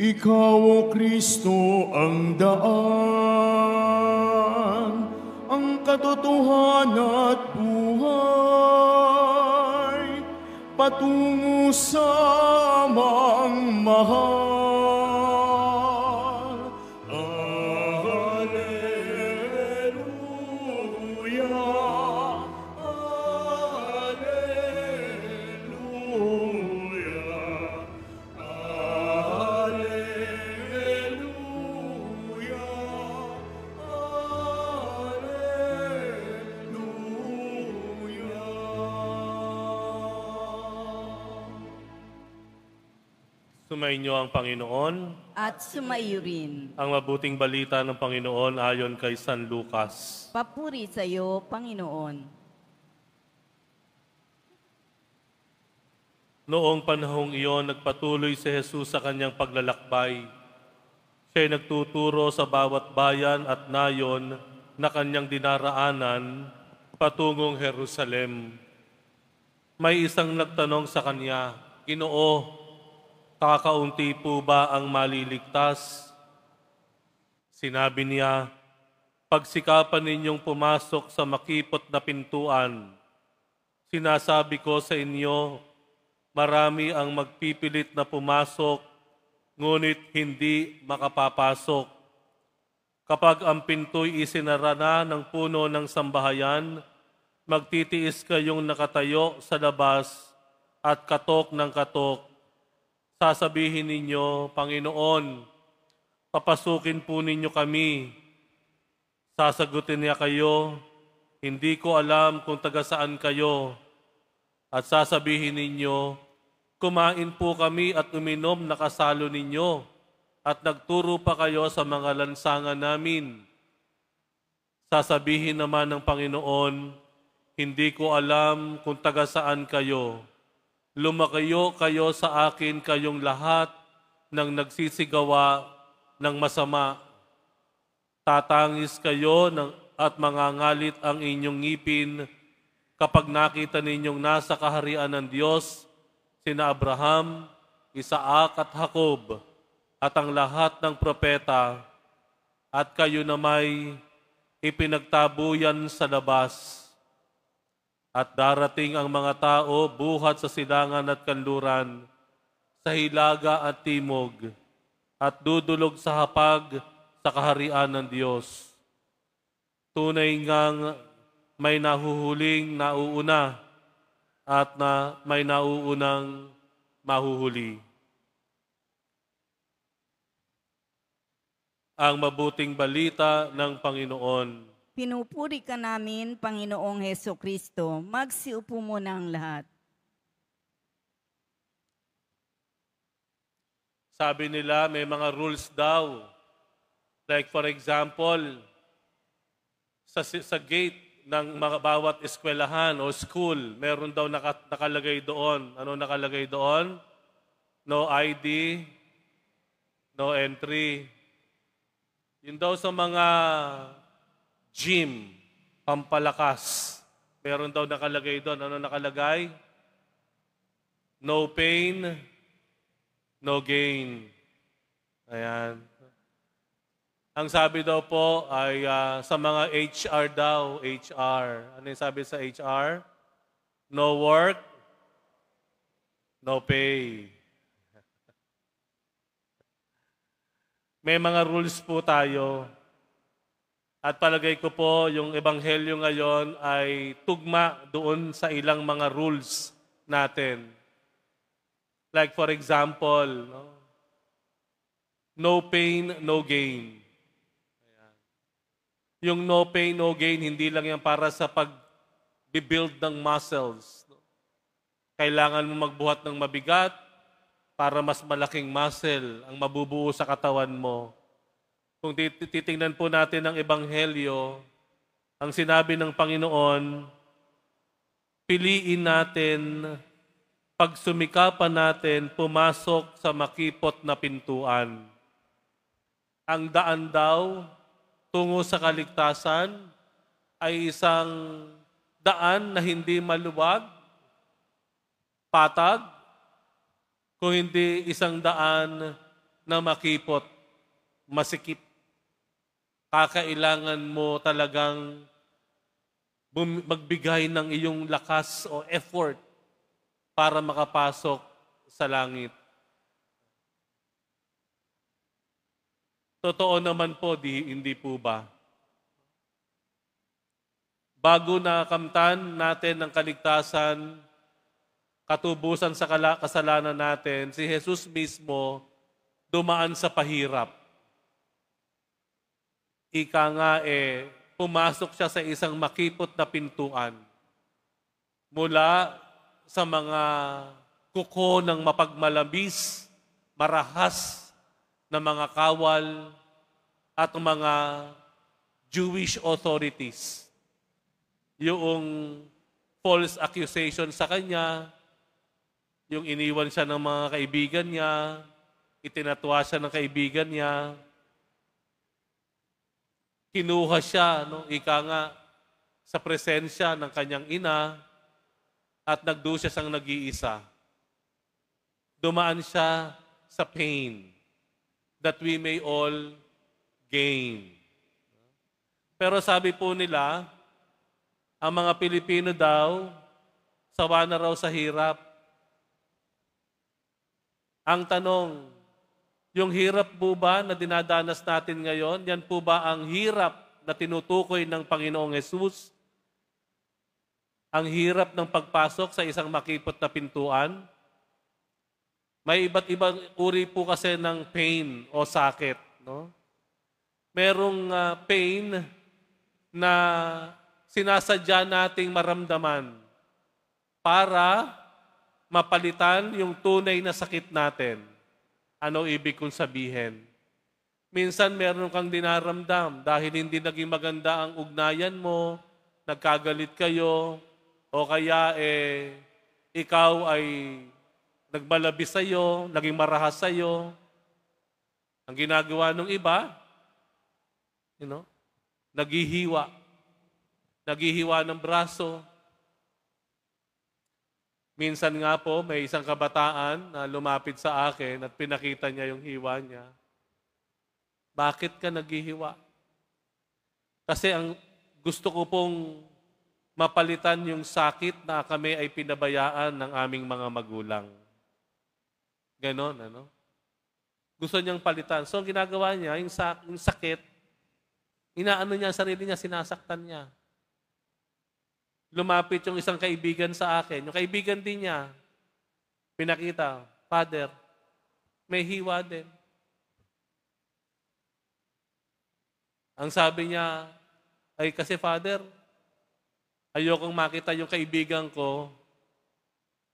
Ikaw, O Kristo, ang daan, ang katotohanan at buhay, patungo sa Amang mahal. Alleluia, Alleluia, Alleluia, Alleluia. Sumainyo ang Panginoon. At sumaiyo rin. Ang mabuting balita ng Panginoon ayon kay San Lucas. Papuri sa iyo, Panginoon. Noong panahong iyon, nagpatuloy si Jesus sa kanyang paglalakbay. Siya'y nagtuturo sa bawat bayan at nayon na kanyang dinaraanan patungong Jerusalem. May isang nagtanong sa kanya, "Ginoo, kakaunti po ba ang maliligtas?" Sinabi niya, "Pagsikapan ninyong pumasok sa makipot na pintuan. Sinasabi ko sa inyo, marami ang magpipilit na pumasok, ngunit hindi makapapasok. Kapag ang pinto'y isinara na ng puno ng sambahayan, magtitiis kayong nakatayo sa labas at katok ng katok. Sasabihin ninyo, Panginoon, papasukin po ninyo kami." Sasagutin niya kayo, "Hindi ko alam kung taga saan kayo." At sasabihin ninyo, "Kumain po kami at uminom na kasalo ninyo, at nagturo pa kayo sa mga lansangan namin." Sasabihin naman ng Panginoon, "Hindi ko alam kung taga saan kayo. Lumakayo kayo sa akin kayong lahat ng nagsisigawa ng masama. Tatangis kayo at mangangalit ang inyong ngipin kapag nakita ninyong nasa kaharian ng Diyos sina Abraham, Isaac at Jacob at ang lahat ng propeta, at kayo na may ipinagtabuyan sa labas. At darating ang mga tao buhat sa silangan at kanluran, sa hilaga at timog, at dudulog sa hapag sa kaharian ng Diyos. Tunay ngang may nahuhuling nauuna at may nauunang mahuhuli." Ang mabuting balita ng Panginoon. Pinupuri ka namin, Panginoong Hesukristo. Magsiupo muna ang lahat. Sabi nila may mga rules daw. Like for example, sa gate ng mga bawat eskwelahan o school, meron daw nakalagay doon. Ano nakalagay doon? No ID, no entry. Yun daw sa mga gym, pampalakas. Meron daw nakalagay doon. Ano nakalagay? No pain, no gain. Ayan. Ang sabi daw po ay sa mga HR daw, HR. Ano yung sabi sa HR? No work, no pay. May mga rules po tayo. At palagay ko po, yung ebanghelyo ngayon ay tugma doon sa ilang mga rules natin. Like for example, no pain, no gain. Ayan. Yung no pain, no gain, hindi lang yan para sa pag-build ng muscles. Kailangan mo magbuhat ng mabigat para mas malaking muscle ang mabubuo sa katawan mo. Kung titingnan po natin ang ebanghelyo, ang sinabi ng Panginoon, piliin natin, pagsumikapan natin, pumasok sa makipot na pintuan. Ang daan daw tungo sa kaligtasan ay isang daan na hindi maluwag, patag, kung hindi isang daan na makipot, masikip. Kakailangan mo talagang magbigay ng iyong lakas o effort para makapasok sa langit. Totoo naman po, hindi po ba? Bago nakamtan natin ng kaligtasan, katubusan sa kasalanan natin, si Jesus mismo dumaan sa pahirap. Ika nga pumasok siya sa isang makipot na pintuan. Mula sa mga kuko ng mapagmalabis, marahas na mga kawal at mga Jewish authorities. Yung false accusation sa kanya, yung iniwan siya ng mga kaibigan niya, itinatwa siya ng kaibigan niya, kinuha siya, ika nga, sa presensya ng kanyang ina at nagdusa siyang nag-iisa. Dumaan siya sa pain that we may all gain. Pero sabi po nila, ang mga Pilipino daw, sawa na raw sa hirap. Ang tanong, yung hirap po ba na dinadanas natin ngayon, yan po ba ang hirap na tinutukoy ng Panginoong Hesus? Ang hirap ng pagpasok sa isang makipot na pintuan? May iba't ibang uri po kasi ng pain o sakit. No? Merong pain na sinasadya nating maramdaman para mapalitan yung tunay na sakit natin. Ano ibig kong sabihin? Minsan meron kang dinaramdam dahil hindi naging maganda ang ugnayan mo, nagkagalit kayo, o kaya ikaw ay nagbalabis sa'yo, naging marahas sa'yo. Ang ginagawa ng iba, naghihiwa. Naghihiwa ng braso. Minsan nga po, may isang kabataan na lumapit sa akin at pinakita niya yung hiwa niya. Bakit ka naghihiwa? Kasi ang gusto ko pong mapalitan yung sakit na kami ay pinabayaan ng aming mga magulang. Ganon, ano? Gusto niyang palitan. So, ang ginagawa niya, yung sakit, inaano niya ang sarili niya, sinasaktan niya. Lumapit yung isang kaibigan sa akin. Yung kaibigan din niya, pinakita, Father, may hiwa din. Ang sabi niya, ay kasi Father, ayokong makita yung kaibigan ko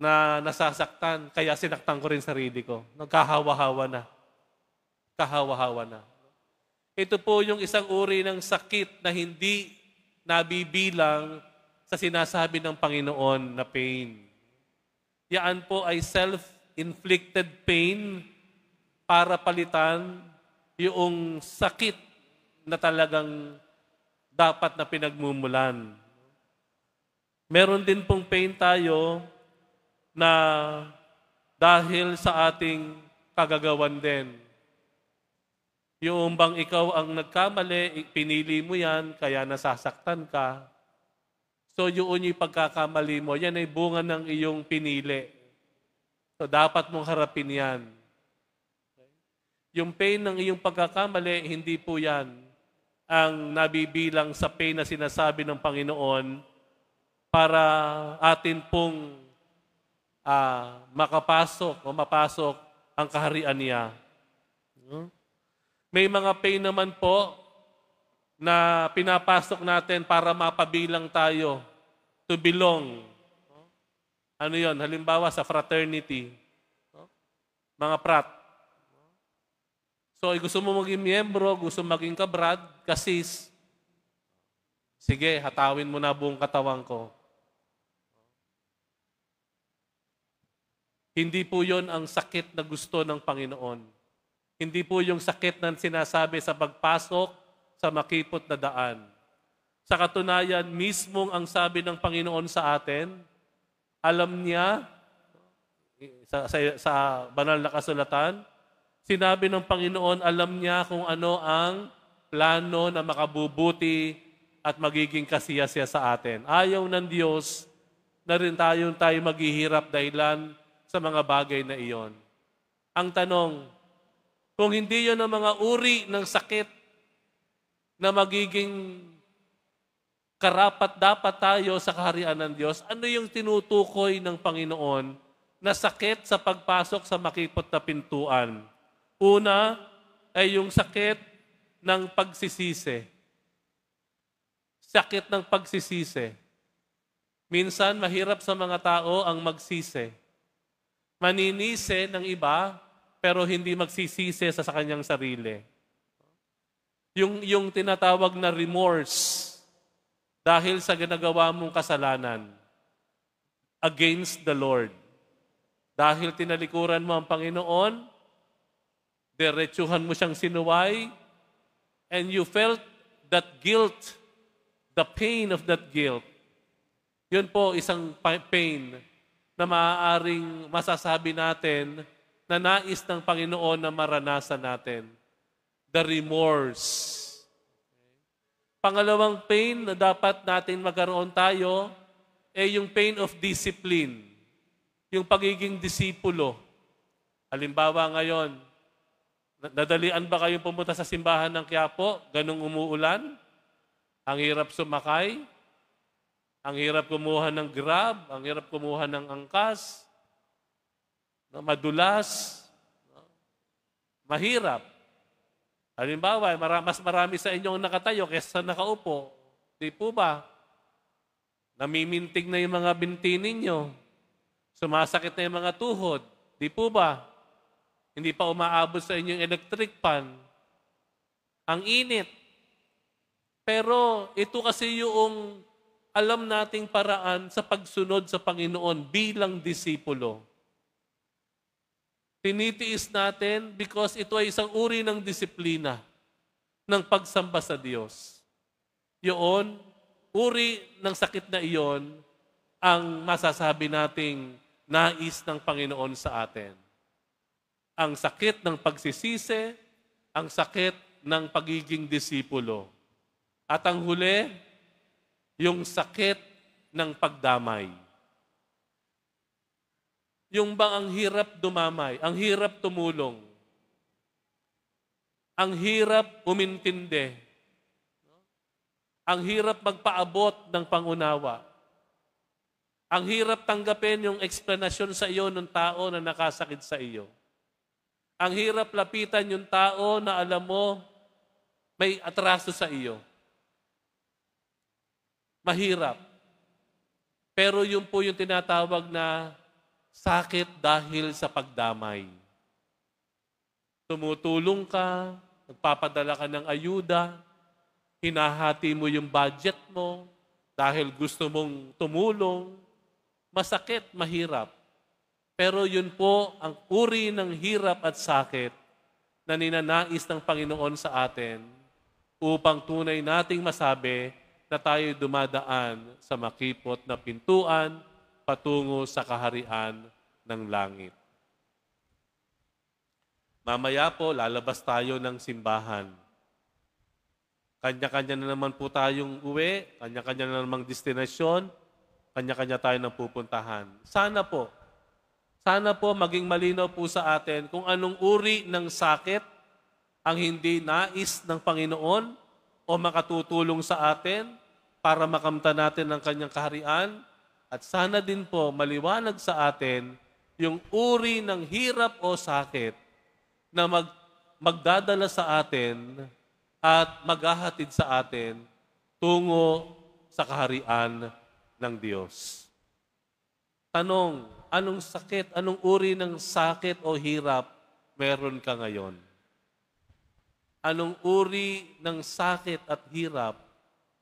na nasasaktan, kaya sinaktan ko rin sarili ko. Nagkahawa-hawa na. Kahawa-hawa na. Ito po yung isang uri ng sakit na hindi nabibilang sa sinasabi ng Panginoon na pain. Yan po ay self-inflicted pain para palitan yung sakit na talagang dapat na pinagmumulan. Meron din pong pain tayo na dahil sa ating kagagawan din. Yung bang ikaw ang nagkamali, pinili mo yan, kaya nasasaktan ka. So yun yung pagkakamali mo, yan ay bunga ng iyong pinili. So dapat mong harapin yan. Yung pain ng iyong pagkakamali, hindi po yan ang nabibilang sa pain na sinasabi ng Panginoon para atin pong makapasok o mapasok ang kaharian niya. May mga pain naman po na pinapasok natin para mapabilang tayo, to belong. Ano yon? Halimbawa sa fraternity. Mga frat. So, gusto mo maging miyembro, gusto maging kabrad, kasis, sige, hatawin mo na buong katawan ko. Hindi po yon ang sakit na gusto ng Panginoon. Hindi po yung sakit na sinasabi sa pagpasok sa makipot na daan. Sa katunayan, mismong ang sabi ng Panginoon sa atin, alam niya, sa banal na kasulatan, Sinabi ng Panginoon, alam niya kung ano ang plano na makabubuti at magiging kasiyasiya sa atin. Ayaw ng Diyos na rin tayo maghihirap dahilan sa mga bagay na iyon. Ang tanong, kung hindi yun ang mga uri ng sakit na magiging karapat-dapat tayo sa kaharian ng Diyos, ano yung tinutukoy ng Panginoon na sakit sa pagpasok sa makipot na pintuan? Una ay yung sakit ng pagsisisi. Sakit ng pagsisisi. Minsan, mahirap sa mga tao ang magsisi. Maninisi ng iba, pero hindi magsisisi sa kanyang sarili. Yung tinatawag na remorse dahil sa ginagawa mong kasalanan against the Lord. Dahil tinalikuran mo ang Panginoon, diretsuhan mo siyang sinuway, and you felt that guilt, the pain of that guilt. Yun po isang pain na maaaring masasabi natin na nais ng Panginoon na maranasan natin. The remorse. Pangalawang pain na dapat natin magkaroon tayo ay yung pain of discipline. Yung pagiging disipulo. Halimbawa ngayon, nadalian ba kayong pumunta sa simbahan ng Quiapo? Ganong umuulan? Ang hirap sumakay? Ang hirap kumuha ng Grab? Ang hirap kumuha ng angkas? Madulas? Mahirap. Halimbawa, mas marami sa inyong nakatayo kaysa nakaupo. Di po ba? Namimintig na yung mga binti ninyo. Sumasakit na yung mga tuhod. Di po ba? Hindi pa umaabot sa inyong electric fan. Ang init. Pero ito kasi yung alam nating paraan sa pagsunod sa Panginoon bilang disipulo. Tinitiis natin because ito ay isang uri ng disiplina ng pagsamba sa Diyos. Yun, uri ng sakit na iyon ang masasabi nating nais ng Panginoon sa atin. Ang sakit ng pagsisisi, ang sakit ng pagiging disipulo. At ang huli, yung sakit ng pagdamay. Yung bang ang hirap dumamay, ang hirap tumulong, ang hirap umintindi, ang hirap magpaabot ng pangunawa, ang hirap tanggapin yung eksplanasyon sa iyo ng tao na nakasakit sa iyo. Ang hirap lapitan yung tao na alam mo may atraso sa iyo. Mahirap. Pero yun po yung tinatawag na sakit dahil sa pagdamay. Tumutulong ka, nagpapadala ka ng ayuda, hinahati mo yung budget mo dahil gusto mong tumulong. Masakit, mahirap. Pero yun po ang uri ng hirap at sakit na ninanais ng Panginoon sa atin upang tunay nating masabi na tayo dumadaan sa makipot na pintuan patungo sa kaharian ng langit. Mamaya po, lalabas tayo ng simbahan. Kanya-kanya na naman po tayong uwi, kanya-kanya na namang destinasyon, kanya-kanya tayo ng pupuntahan. Sana po maging malinaw po sa atin kung anong uri ng sakit ang hindi nais ng Panginoon o makatutulong sa atin para makamta natin ang kanyang kaharian. At sana din po maliwanag sa atin yung uri ng hirap o sakit na magdadala sa atin at maghahatid sa atin tungo sa kaharian ng Diyos. Tanong, anong sakit, anong uri ng sakit o hirap meron ka ngayon? Anong uri ng sakit at hirap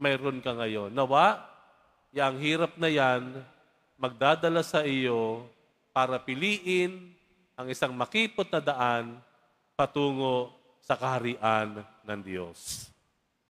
meron ka ngayon? Nawa, yang hirap na yan, magdadala sa iyo para piliin ang isang makipot na daan patungo sa kaharian ng Diyos.